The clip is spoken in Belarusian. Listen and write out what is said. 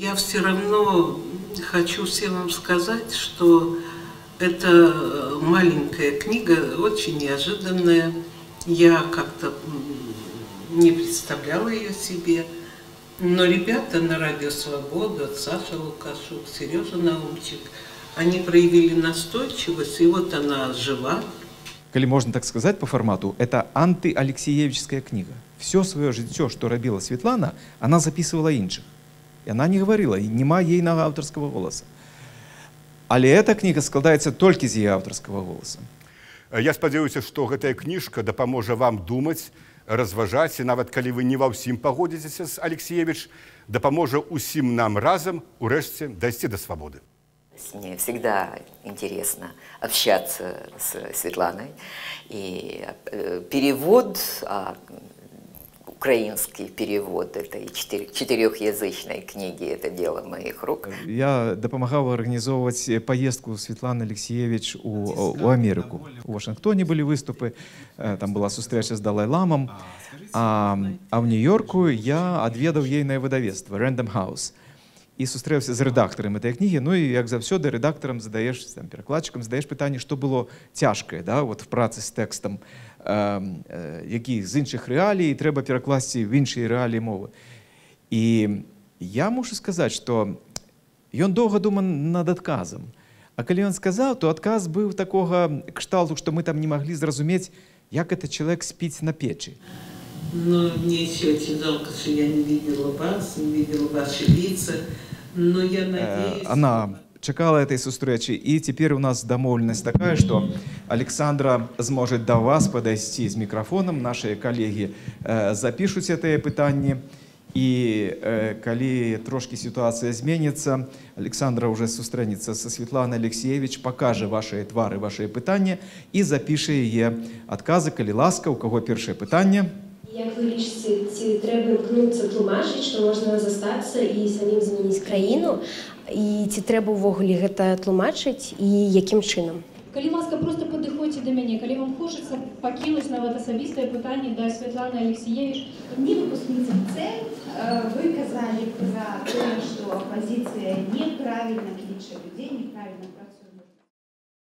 Я все равно хочу всем вам сказать, что это маленькая книга, очень неожиданная. Я как-то не представляла ее себе. Но ребята на Радио Свобода, Саша Лукашук, Сережа Наумчик, они проявили настойчивость, и вот она жива. Коли можно так сказать по формату, это антиалексеевичская книга. Все свое життя, что робила Светлана, она записывала інших. И она не говорила, и нема ейного авторского голоса. Але эта книга складаецца толькі з яе аўтарскага голаса. Я спадзяюся, што гэтая кніжка дапаможа вам думаць, разважаць, і нават калі вы не ва ўсім пагодзіцеся з Алексеевич, дапаможа усім нам разам урэшце дайсці до свабоды. Мне всегда интересно общаться с Светланой. И перевод, украинский перевод этой четырехязычной книги, это дело моих рук. Я дапамагаў арганізоўваць поездку Светланы Алексеевич у Америку. У Вашингтоне были выступы, там была сустрэча з Далай-ламам, а в Нью-Йорку я адведаў ейнае выдавецтва Random House і сустрэўся з рэдактарам этой кнігі. Ну і як заўсёды рэдактарам задаеш, перакладчыкам задаеш пытанне, што было цяжкае, да, вот в працы з тэкстам, які з іншых рэалій трэба перакласці в іншыя рэаліі мовы. І я мушу сказаць, што ён доўга думаў над адказам. А калі ён сказаў, то адказ быў такога кшталту, што мы там не маглі зразумець, як этот чалавек спіць на печы. Но мне еще очень жалко, что я не видела вас, не видела ваши лица, но я надеюсь... Она чекала этой сустрэчи, и теперь у нас домовленность такая, что Александра сможет до вас подойти с микрофоном, наши коллеги запишут это питание, и коли трошки ситуация изменится, Александра уже сустрэнется со Светланой Алексеевич, покажет ваши твары, ваши питания и запишет ее отказы, коли ласка, у кого первое питание. Як ви лічите, ці треба імкнутися тлумачити, що можна застатися і самим змінити країну? І ці треба увогуле гэта тлумачыць і якім чынам? Калі ласка, просто падыходзьце да мяне, калі вам хочацца пакінуць нават асабістае пытанне да Светланы Алексеевич. Не выпускница ЦЕЛ, вы казали про то, что оппозиция неправильно кличет людей, неправильно працует.